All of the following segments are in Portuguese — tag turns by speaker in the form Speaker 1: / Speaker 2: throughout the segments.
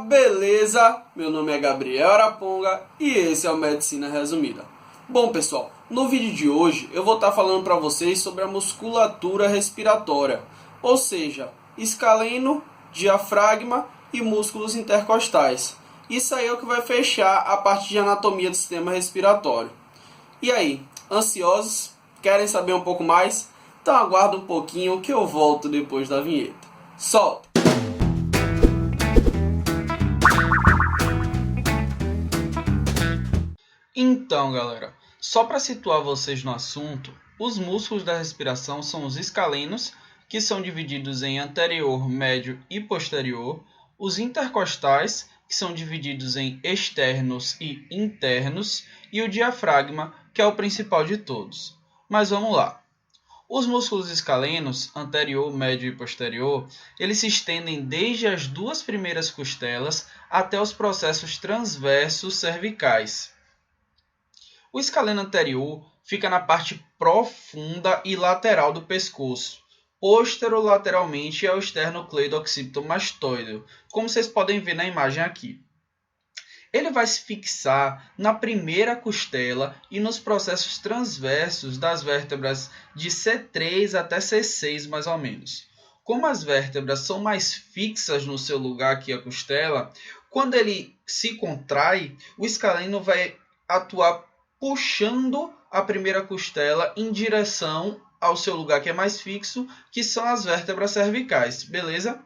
Speaker 1: beleza? Meu nome é Gabriel Araponga e esse é o Medicina Resumida. Bom pessoal, no vídeo de hoje eu vou estar falando para vocês sobre a musculatura respiratória, ou seja, escaleno, diafragma e músculos intercostais. Isso aí é o que vai fechar a parte de anatomia do sistema respiratório. E aí, ansiosos? Querem saber um pouco mais? Então aguarda um pouquinho que eu volto depois da vinheta. Solta! Então, galera, só para situar vocês no assunto, os músculos da respiração são os escalenos, que são divididos em anterior, médio e posterior, os intercostais, que são divididos em externos e internos, e o diafragma, que é o principal de todos. Mas vamos lá. Os músculos escalenos, anterior, médio e posterior, eles se estendem desde as duas primeiras costelas até os processos transversos cervicais. O escaleno anterior fica na parte profunda e lateral do pescoço, posterolateralmente ao esternocleidomastoideo, como vocês podem ver na imagem aqui. Ele vai se fixar na primeira costela e nos processos transversos das vértebras de C3 até C6, mais ou menos. Como as vértebras são mais fixas no seu lugar aqui a costela, quando ele se contrai, o escaleno vai atuar puxando a primeira costela em direção ao seu lugar que é mais fixo, que são as vértebras cervicais, beleza?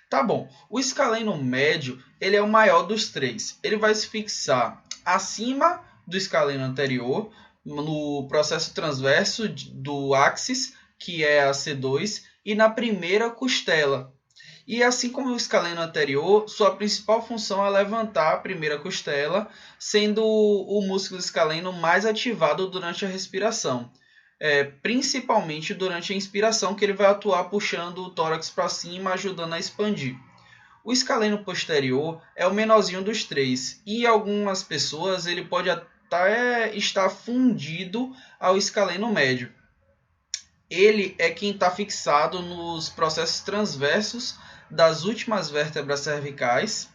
Speaker 1: Tá bom, o escaleno médio ele é o maior dos três. Ele vai se fixar acima do escaleno anterior, no processo transverso do áxis, que é a C2, e na primeira costela. E assim como o escaleno anterior, sua principal função é levantar a primeira costela, sendo o músculo escaleno mais ativado durante a respiração. Principalmente durante a inspiração, que ele vai atuar puxando o tórax para cima, ajudando a expandir. O escaleno posterior é o menorzinho dos três, e em algumas pessoas ele pode até estar fundido ao escaleno médio. Ele é quem está fixado nos processos transversos das últimas vértebras cervicais,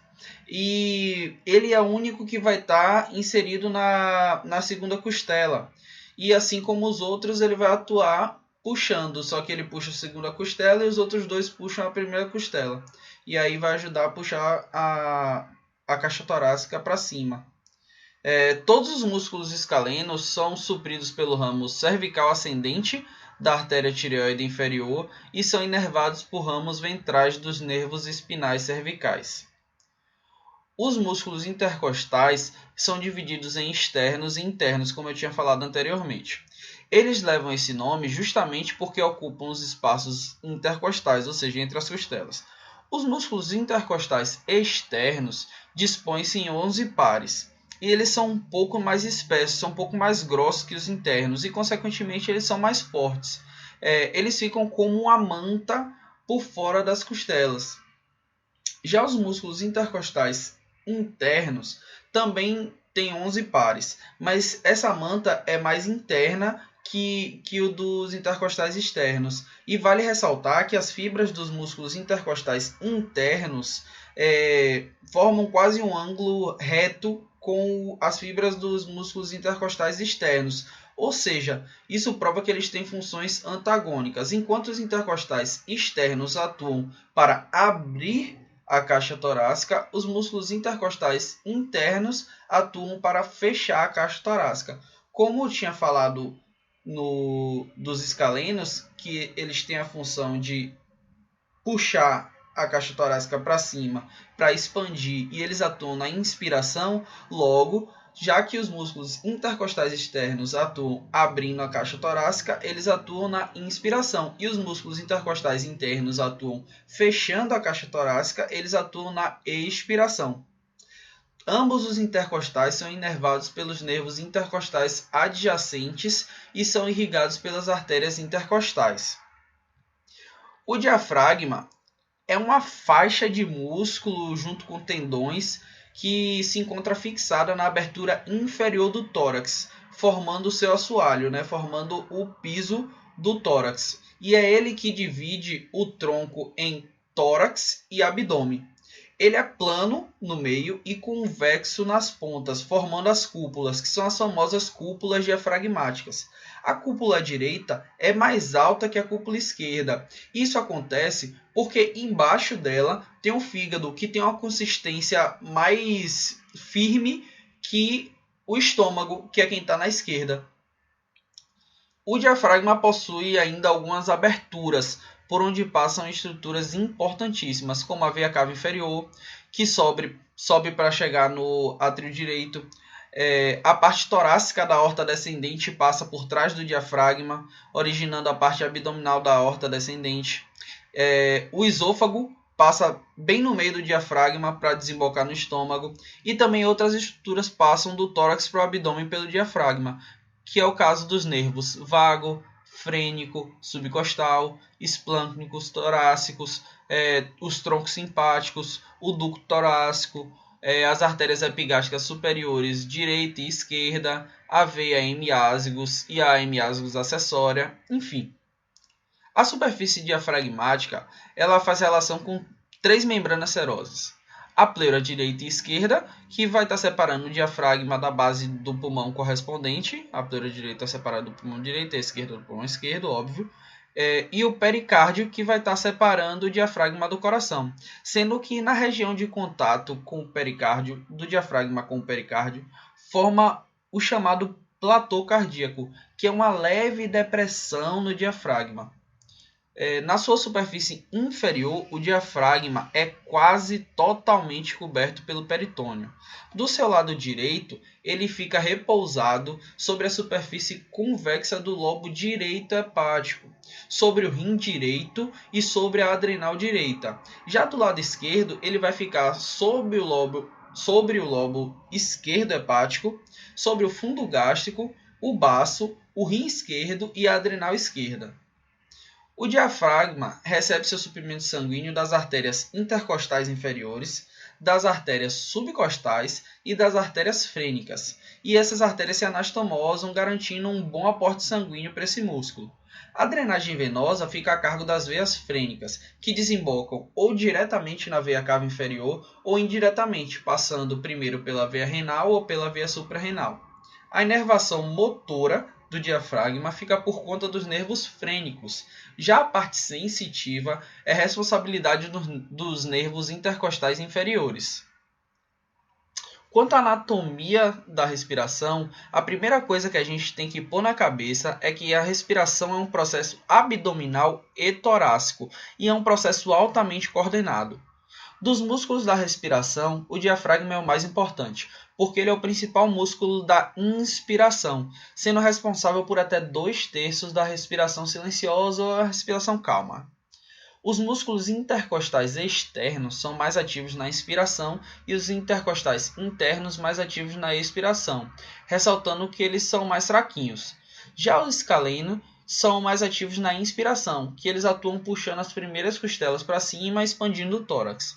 Speaker 1: e ele é o único que vai estar inserido na segunda costela. E assim como os outros, ele vai atuar puxando, só que ele puxa a segunda costela e os outros dois puxam a primeira costela. E aí vai ajudar a puxar a caixa torácica para cima. Todos os músculos escalenos são supridos pelo ramo cervical ascendente da artéria tireoide inferior e são inervados por ramos ventrais dos nervos espinais cervicais. Os músculos intercostais são divididos em externos e internos, como eu tinha falado anteriormente. Eles levam esse nome justamente porque ocupam os espaços intercostais, ou seja, entre as costelas. Os músculos intercostais externos dispõem-se em 11 pares. E eles são um pouco mais espessos, são um pouco mais grossos que os internos e, consequentemente, eles são mais fortes. Eles ficam como uma manta por fora das costelas. Já os músculos intercostais internos também têm 11 pares, mas essa manta é mais interna que o dos intercostais externos. E vale ressaltar que as fibras dos músculos intercostais internos formam quase um ângulo reto com as fibras dos músculos intercostais externos. Ou seja, isso prova que eles têm funções antagônicas. Enquanto os intercostais externos atuam para abrir a caixa torácica, os músculos intercostais internos atuam para fechar a caixa torácica. Como eu tinha falado dos escalenos, que eles têm a função de puxar a caixa torácica para cima, para expandir, e eles atuam na inspiração, logo, já que os músculos intercostais externos atuam abrindo a caixa torácica, eles atuam na inspiração, e os músculos intercostais internos atuam fechando a caixa torácica, eles atuam na expiração. Ambos os intercostais são inervados pelos nervos intercostais adjacentes e são irrigados pelas artérias intercostais. O diafragma é uma faixa de músculo junto com tendões que se encontra fixada na abertura inferior do tórax, formando o seu assoalho, formando o piso do tórax. E é ele que divide o tronco em tórax e abdômen. Ele é plano no meio e convexo nas pontas, formando as cúpulas, que são as famosas cúpulas diafragmáticas. A cúpula direita é mais alta que a cúpula esquerda. Isso acontece porque embaixo dela tem um fígado que tem uma consistência mais firme que o estômago, que é quem está na esquerda. O diafragma possui ainda algumas aberturas, por onde passam estruturas importantíssimas, como a veia cava inferior, que sobe para chegar no átrio direito. A parte torácica da aorta descendente passa por trás do diafragma, originando a parte abdominal da aorta descendente. O esôfago passa bem no meio do diafragma para desembocar no estômago. E também outras estruturas passam do tórax para o abdômen pelo diafragma, que é o caso dos nervos vago, frênico, subcostal, esplâncnicos, torácicos, os troncos simpáticos, o ducto torácico, as artérias epigástricas superiores direita e esquerda, a veia hemiásgos e a hemiásgos acessória, enfim. A superfície diafragmática ela faz relação com 3 membranas serosas. A pleura direita e esquerda, que vai estar separando o diafragma da base do pulmão correspondente. A pleura direita é separada do pulmão direito, a esquerda do pulmão esquerdo, óbvio. E o pericárdio, que vai estar separando o diafragma do coração. Sendo que na região de contato com o pericárdio, do diafragma com o pericárdio, forma o chamado platô cardíaco, que é uma leve depressão no diafragma. Na sua superfície inferior, o diafragma é quase totalmente coberto pelo peritônio. Do seu lado direito, ele fica repousado sobre a superfície convexa do lobo direito hepático, sobre o rim direito e sobre a adrenal direita. Já do lado esquerdo, ele vai ficar sobre o lobo esquerdo hepático, sobre o fundo gástrico, o baço, o rim esquerdo e a adrenal esquerda. O diafragma recebe seu suprimento sanguíneo das artérias intercostais inferiores, das artérias subcostais e das artérias frênicas. E essas artérias se anastomosam, garantindo um bom aporte sanguíneo para esse músculo. A drenagem venosa fica a cargo das veias frênicas, que desembocam ou diretamente na veia cava inferior ou indiretamente, passando primeiro pela veia renal ou pela veia suprarrenal. A inervação motora do diafragma fica por conta dos nervos frênicos. Já a parte sensitiva é responsabilidade dos nervos intercostais inferiores. Quanto à anatomia da respiração, a primeira coisa que a gente tem que pôr na cabeça é que a respiração é um processo abdominal e torácico e é um processo altamente coordenado. Dos músculos da respiração, o diafragma é o mais importante, porque ele é o principal músculo da inspiração, sendo responsável por até 2/3 da respiração silenciosa ou a respiração calma. Os músculos intercostais externos são mais ativos na inspiração e os intercostais internos mais ativos na expiração, ressaltando que eles são mais fraquinhos. Já os escalenos são mais ativos na inspiração, que eles atuam puxando as primeiras costelas para cima, expandindo o tórax.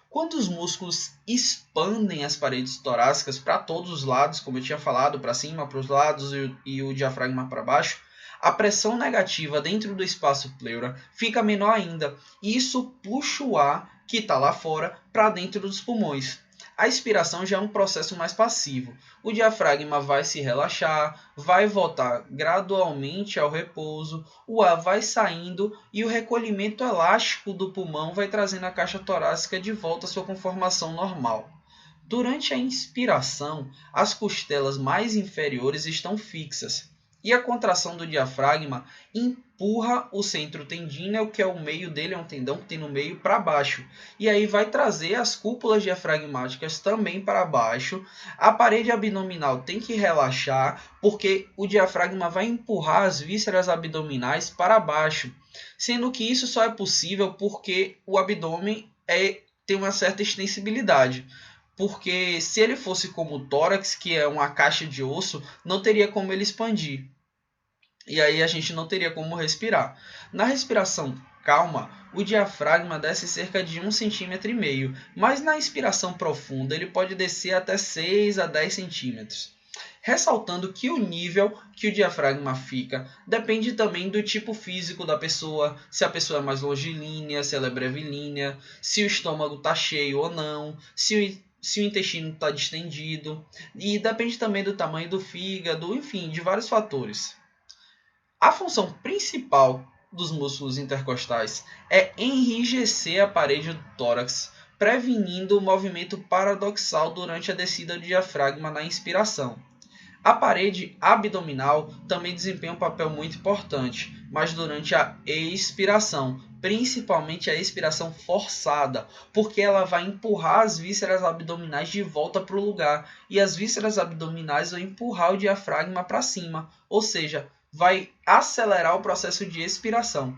Speaker 1: Quando os músculos expandem as paredes torácicas para todos os lados, como eu tinha falado, para cima, para os lados e o diafragma para baixo, a pressão negativa dentro do espaço pleura fica menor ainda, e isso puxa o ar que está lá fora para dentro dos pulmões. A expiração já é um processo mais passivo. O diafragma vai se relaxar, vai voltar gradualmente ao repouso, o ar vai saindo e o recolhimento elástico do pulmão vai trazendo a caixa torácica de volta à sua conformação normal. Durante a inspiração, as costelas mais inferiores estão fixas e a contração do diafragma empurra o centro tendíneo, que é o meio dele, é um tendão que tem no meio, para baixo. E aí vai trazer as cúpulas diafragmáticas também para baixo. A parede abdominal tem que relaxar, porque o diafragma vai empurrar as vísceras abdominais para baixo. Sendo que isso só é possível porque o abdômen tem uma certa extensibilidade. Porque se ele fosse como o tórax, que é uma caixa de osso, não teria como ele expandir. E aí a gente não teria como respirar. Na respiração calma, o diafragma desce cerca de 1,5 cm, mas na inspiração profunda ele pode descer até 6 a 10 cm. Ressaltando que o nível que o diafragma fica depende também do tipo físico da pessoa, se a pessoa é mais longilínea, se ela é brevilínea, se o estômago está cheio ou não, se o intestino está distendido, e depende também do tamanho do fígado, enfim, de vários fatores. A função principal dos músculos intercostais é enrijecer a parede do tórax, prevenindo o movimento paradoxal durante a descida do diafragma na inspiração. A parede abdominal também desempenha um papel muito importante, mas durante a expiração, principalmente a expiração forçada, porque ela vai empurrar as vísceras abdominais de volta para o lugar, e as vísceras abdominais vão empurrar o diafragma para cima, ou seja, vai acelerar o processo de expiração.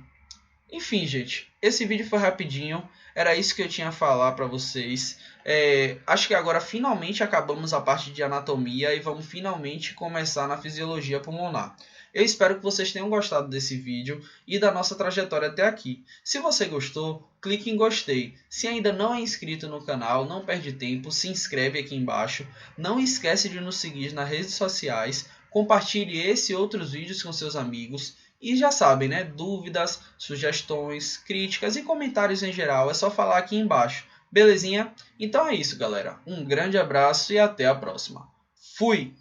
Speaker 1: Enfim, gente, esse vídeo foi rapidinho, era isso que eu tinha a falar para vocês. Acho que agora finalmente acabamos a parte de anatomia e vamos finalmente começar na fisiologia pulmonar. Eu espero que vocês tenham gostado desse vídeo e da nossa trajetória até aqui. Se você gostou, clique em gostei. Se ainda não é inscrito no canal, não perde tempo, se inscreve aqui embaixo. Não esquece de nos seguir nas redes sociais, compartilhe esse e outros vídeos com seus amigos. E já sabem, né? Dúvidas, sugestões, críticas e comentários em geral, é só falar aqui embaixo. Belezinha? Então é isso, galera. Um grande abraço e até a próxima. Fui!